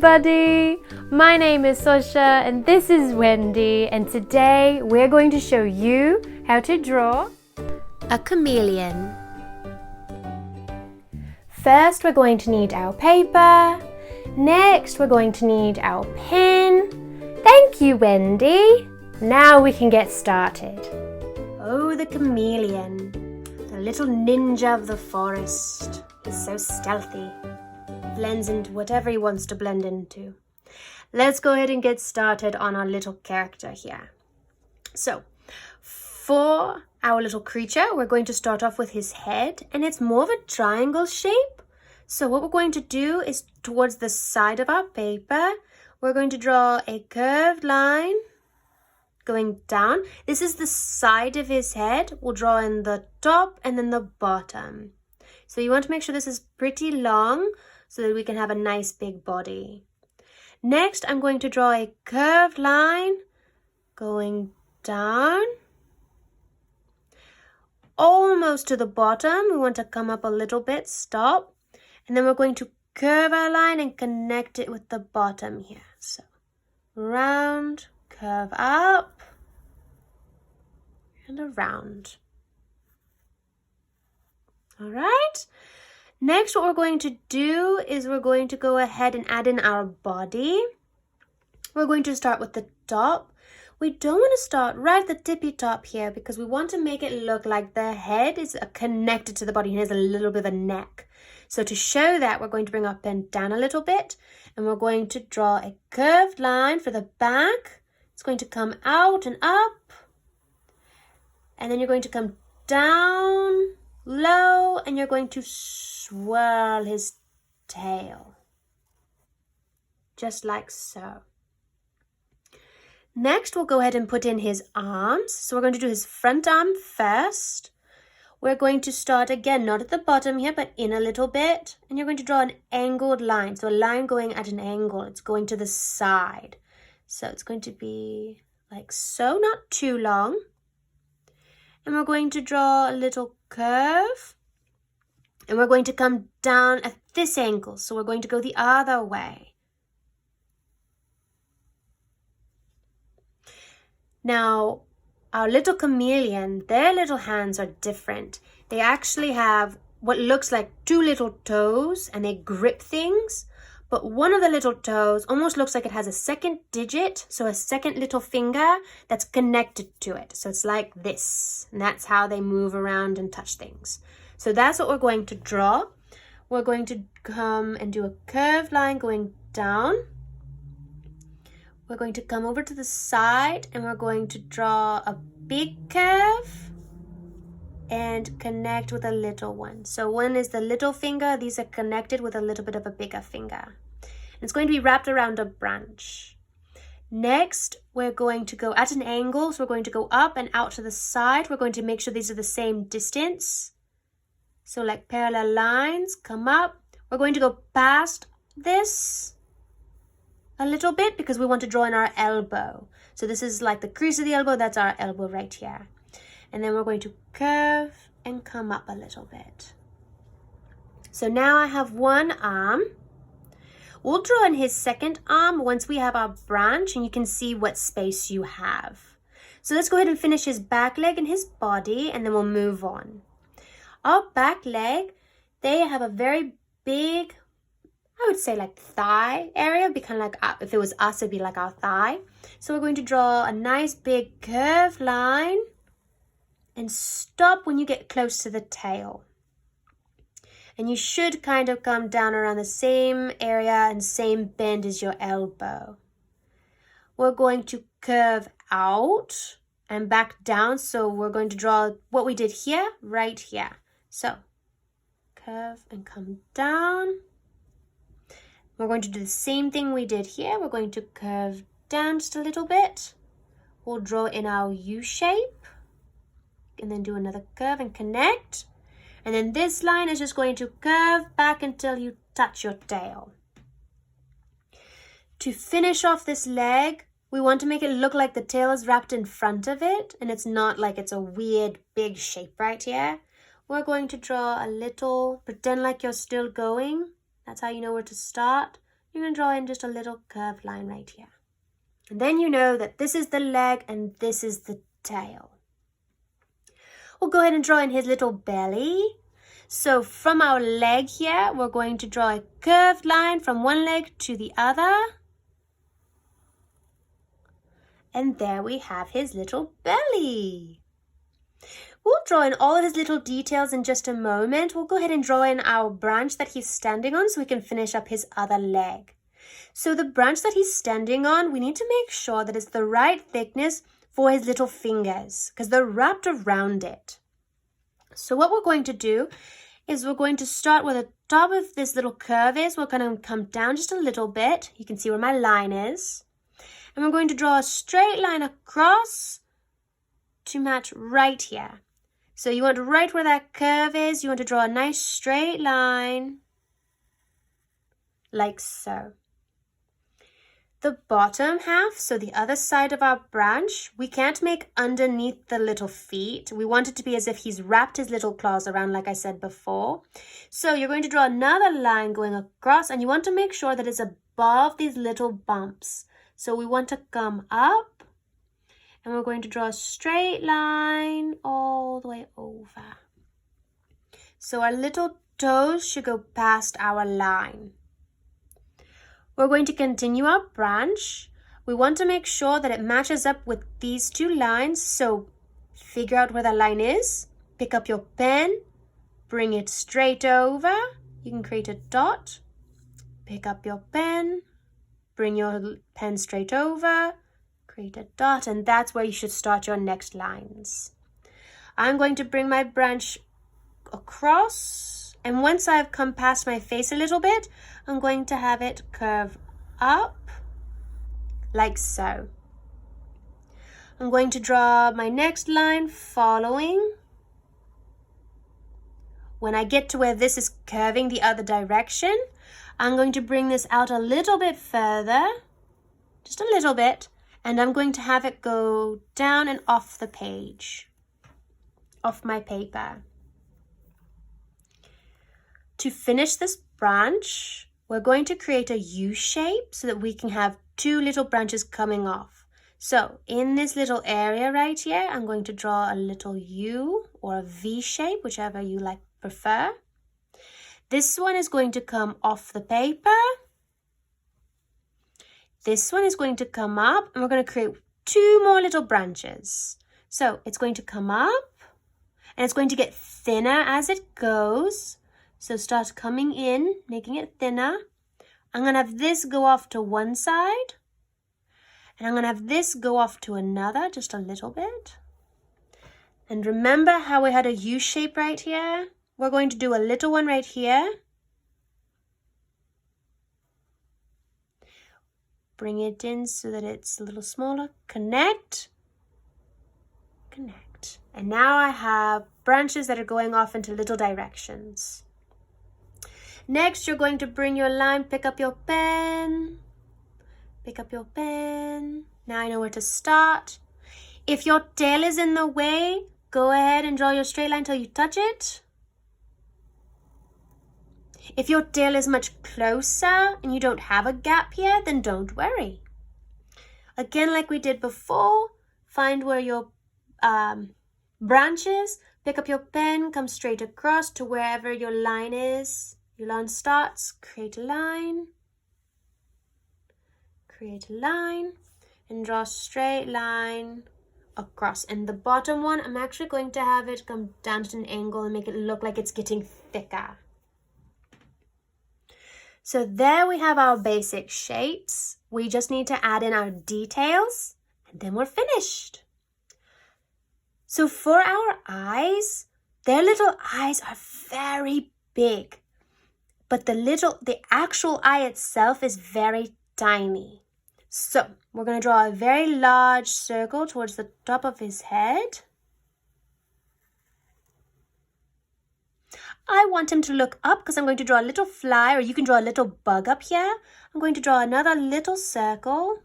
everybody! My name is Sasha and this is Wendy, and today we're going to show you how to draw a chameleon. First we're going to need our paper. Next we're going to need our pen. Thank you, Wendy! Now we can get started. Oh, the chameleon, the little ninja of the forest. He's so stealthy. Blends into whatever he wants to blend into. Let's go ahead and get started on our little character here. So, for our little creature, we're going to start off with his head, and it's more of a triangle shape. So what we're going to do is towards the side of our paper, we're going to draw a curved line going down. This is the side of his head. We'll draw in the top and then the bottom. So you want to make sure this is pretty long, so that we can have a nice big body. Next, I'm going to draw a curved line going down, almost to the bottom. We want to come up a little bit, stop, and then we're going to curve our line and connect it with the bottom here. So, round, curve up, and around. All right. Next, what we're going to do is we're going to go ahead and add in our body. We're going to start with the top. We don't want to start right at the tippy top here because we want to make it look like the head is connected to the body and has a little bit of a neck. So to show that, we're going to bring our pen down a little bit and we're going to draw a curved line for the back. It's going to come out and up, and then you're going to come down low and you're going to swirl his tail, just like so. Next, we'll go ahead and put in his arms. So we're going to do his front arm first. We're going to start again, not at the bottom here, but in a little bit. And you're going to draw an angled line. So a line going at an angle. It's going to the side. So it's going to be like so, not too long. And we're going to draw a little curve. And we're going to come down at this angle. So we're going to go the other way. Now, our little chameleon, their little hands are different. They actually have what looks like two little toes and they grip things. But one of the little toes almost looks like it has a second digit, so a second little finger that's connected to it. So it's like this, and that's how they move around and touch things. So that's what we're going to draw. We're going to come and do a curved line going down. We're going to come over to the side and we're going to draw a big curve and connect with a little one. So one is the little finger. These are connected with a little bit of a bigger finger. It's going to be wrapped around a branch. Next, we're going to go at an angle. So we're going to go up and out to the side. We're going to make sure these are the same distance. So like parallel lines, come up. We're going to go past this a little bit because we want to draw in our elbow. So this is like the crease of the elbow. That's our elbow right here. And then we're going to curve and come up a little bit. So now I have one arm. We'll draw in his second arm once we have our branch and you can see what space you have. So let's go ahead and finish his back leg and his body and then we'll move on. Our back leg, they have a very big, I would say like thigh area. It'd be kind of like, if it was us, it'd be like our thigh. So we're going to draw a nice big curved line and stop when you get close to the tail. And you should kind of come down around the same area and same bend as your elbow. We're going to curve out and back down. So we're going to draw what we did here, right here. So curve and come down. We're going to do the same thing we did here. We're going to curve down just a little bit. We'll draw in our U shape and then do another curve and connect. And then this line is just going to curve back until you touch your tail. To finish off this leg, we want to make it look like the tail is wrapped in front of it and it's not like it's a weird big shape right here. We're going to draw a little, pretend like you're still going. That's how you know where to start. you're going to draw in just a little curved line right here. And then you know that this is the leg and this is the tail. We'll go ahead and draw in his little belly. So from our leg here, we're going to draw a curved line from one leg to the other. And there we have his little belly. We'll draw in all of his little details in just a moment. We'll go ahead and draw in our branch that he's standing on so we can finish up his other leg. So the branch that he's standing on, we need to make sure that it's the right thickness for his little fingers because they're wrapped around it. So what we're going to do is we're going to start where the top of this little curve is. We're going to come down just a little bit. You can see where my line is. And we're going to draw a straight line across to match right here. So you want right where that curve is, you want to draw a nice straight line like so. The bottom half, so the other side of our branch, we can't make underneath the little feet. We want it to be as if he's wrapped his little claws around, like I said before. So you're going to draw another line going across, and you want to make sure that it's above these little bumps. So we want to come up, and we're going to draw a straight line all the way over. So our little toes should go past our line. We're going to continue our branch. We want to make sure that it matches up with these two lines. So figure out where that line is. Pick up your pen. Bring it straight over. You can create a dot. Pick up your pen. Bring your pen straight over. Create a dot. And that's where you should start your next lines. I'm going to bring my branch across. And once I've come past my face a little bit, I'm going to have it curve up like so. I'm going to draw my next line following. When I get to where this is curving the other direction, I'm going to bring this out a little bit further, just a little bit, and I'm going to have it go down and off the page, off my paper. To finish this branch, we're going to create a U shape so that we can have two little branches coming off. So in this little area right here, I'm going to draw a little U or a V shape, whichever you prefer. This one is going to come off the paper. This one is going to come up, and we're going to create two more little branches. So it's going to come up, and it's going to get thinner as it goes. So start coming in, making it thinner. I'm going to have this go off to one side. And I'm going to have this go off to another, just a little bit. And remember how we had a U shape right here? We're going to do a little one right here. Bring it in so that it's a little smaller. Connect. Connect. And now I have branches that are going off into little directions. Next, you're going to bring your line, pick up your pen. Pick up your pen. Now I know where to start. If your tail is in the way, go ahead and draw your straight line till you touch it. If your tail is much closer and you don't have a gap here, then don't worry. Again, like we did before, find where your branch is, pick up your pen, come straight across to wherever your line is. Your line starts, create a line, and draw a straight line across. And the bottom one, I'm actually going to have it come down to an angle and make it look like it's getting thicker. So there we have our basic shapes. We just need to add in our details, and then we're finished. So for our eyes, their little eyes are very big. But the actual eye itself is very tiny. So we're going to draw a very large circle towards the top of his head. I want him to look up because I'm going to draw a little fly, or you can draw a little bug up here. I'm going to draw another little circle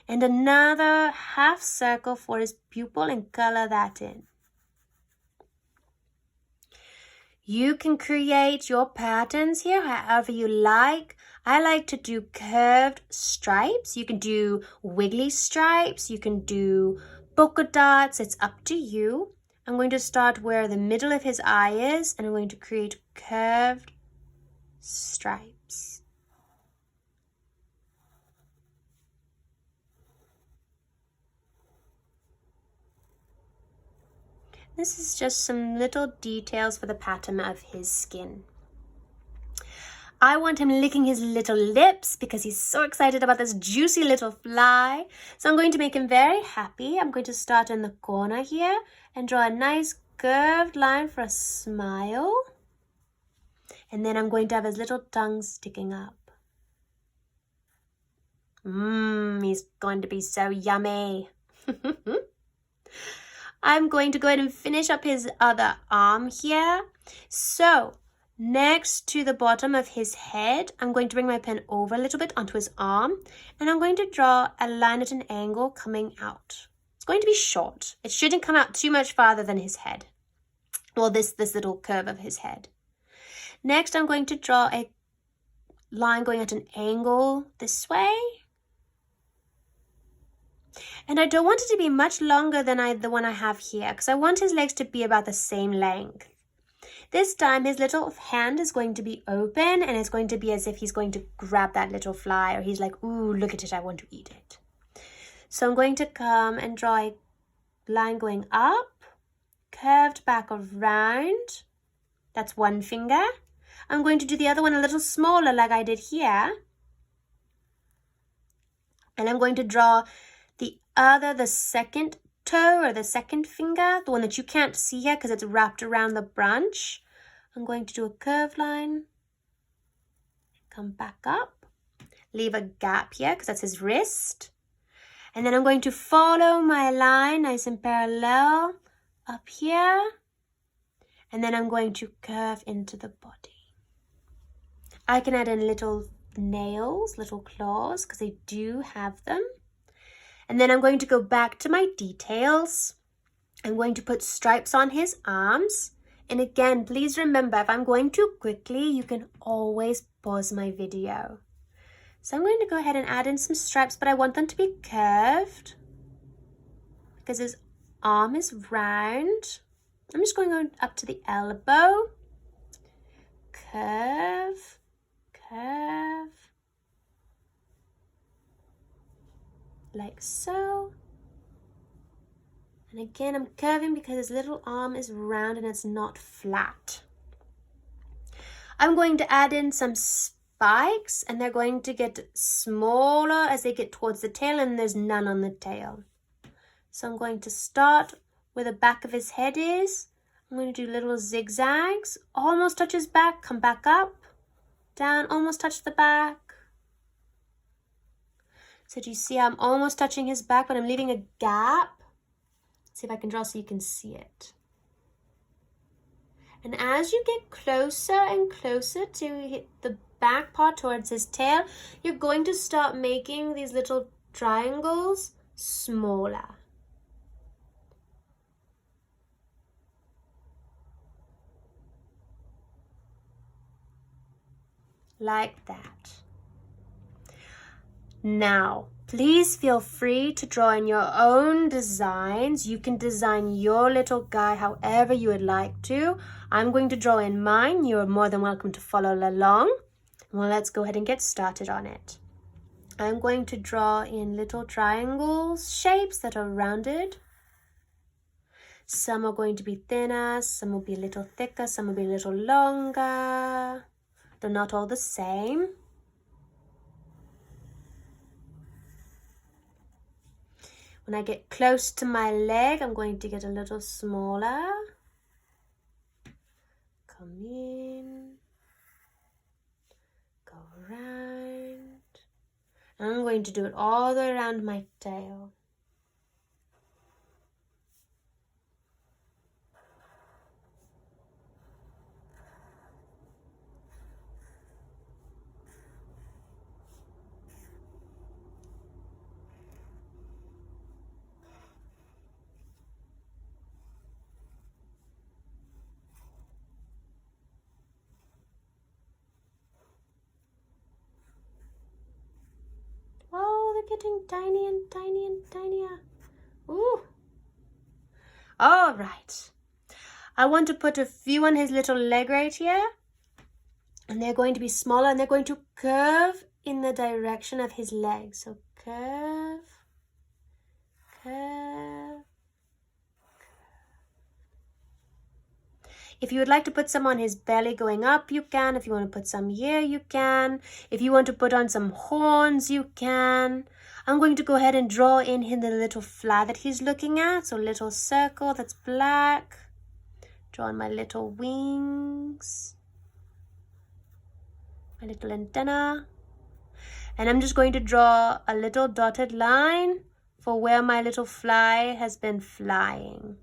and another half circle for his pupil and color that in. You can create your patterns here however you like. I like to do curved stripes. You can do wiggly stripes. You can do polka dots. It's up to you. I'm going to start where the middle of his eye is, and I'm going to create curved stripes. This is just some little details for the pattern of his skin. I want him licking his little lips because he's so excited about this juicy little fly. So I'm going to make him very happy. I'm going to start in the corner here and draw a nice curved line for a smile. And then I'm going to have his little tongue sticking up. He's going to be so yummy. I'm going to go ahead and finish up his other arm here. So next to the bottom of his head, I'm going to bring my pen over a little bit onto his arm, and I'm going to draw a line at an angle coming out. It's going to be short. It shouldn't come out too much farther than his head. Well, this little curve of his head. Next, I'm going to draw a line going at an angle this way. And I don't want it to be much longer than the one I have here, because I want his legs to be about the same length. This time his little hand is going to be open, and it's going to be as if he's going to grab that little fly, or he's like, ooh, look at it, I want to eat it. So I'm going to come and draw a line going up, curved back around. That's one finger. I'm going to do the other one a little smaller like I did here. And I'm going to draw the second toe or the second finger, the one that you can't see here because it's wrapped around the branch. I'm going to do a curved line, come back up, leave a gap here because that's his wrist. And then I'm going to follow my line nice and parallel up here. And then I'm going to curve into the body. I can add in little nails, little claws, because I do have them. And then I'm going to go back to my details. I'm going to put stripes on his arms. And again, please remember, if I'm going too quickly, you can always pause my video. So I'm going to go ahead and add in some stripes, but I want them to be curved because his arm is round. I'm just going up to the elbow. Curve, curve. Like so. And again, I'm curving because his little arm is round and it's not flat. I'm going to add in some spikes, and they're going to get smaller as they get towards the tail, and there's none on the tail. So I'm going to start where the back of his head is. I'm going to do little zigzags, almost touch his back, come back up, down, almost touch the back. So do you see I'm almost touching his back, but I'm leaving a gap? Let's see if I can draw so you can see it. And as you get closer and closer to hit the back part towards his tail, you're going to start making these little triangles smaller. Like that. Now, please feel free to draw in your own designs. You can design your little guy however you would like to. I'm going to draw in mine. You're more than welcome to follow along. Well, let's go ahead and get started on it. I'm going to draw in little triangles, shapes that are rounded. Some are going to be thinner, some will be a little thicker, some will be a little longer. They're not all the same. When I get close to my leg, I'm going to get a little smaller. Come in, go around. And I'm going to do it all the way around my tail. they're getting tiny and tiny and tinier. Ooh. All right. I want to put a few on his little leg right here. And they're going to be smaller and they're going to curve in the direction of his legs. So curve, curve. If you would like to put some on his belly going up, you can. If you want to put some here, you can. If you want to put on some horns, you can. I'm going to go ahead and draw in the little fly that he's looking at. So little circle that's black. Draw on my little wings. My little antenna. And I'm just going to draw a little dotted line for where my little fly has been flying.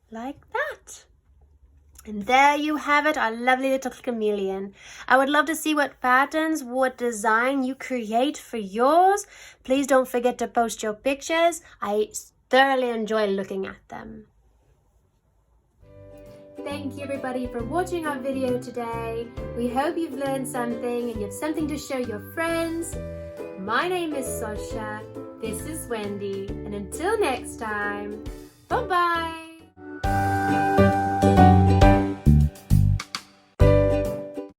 Like that. And there you have it, our lovely little chameleon. I would love to see what patterns, what design you create for yours. Please don't forget to post your pictures. I thoroughly enjoy looking at them. Thank you everybody for watching our video today. We hope you've learned something and you have something to show your friends. My name is Sasha. This is Wendy. And until next time, bye-bye.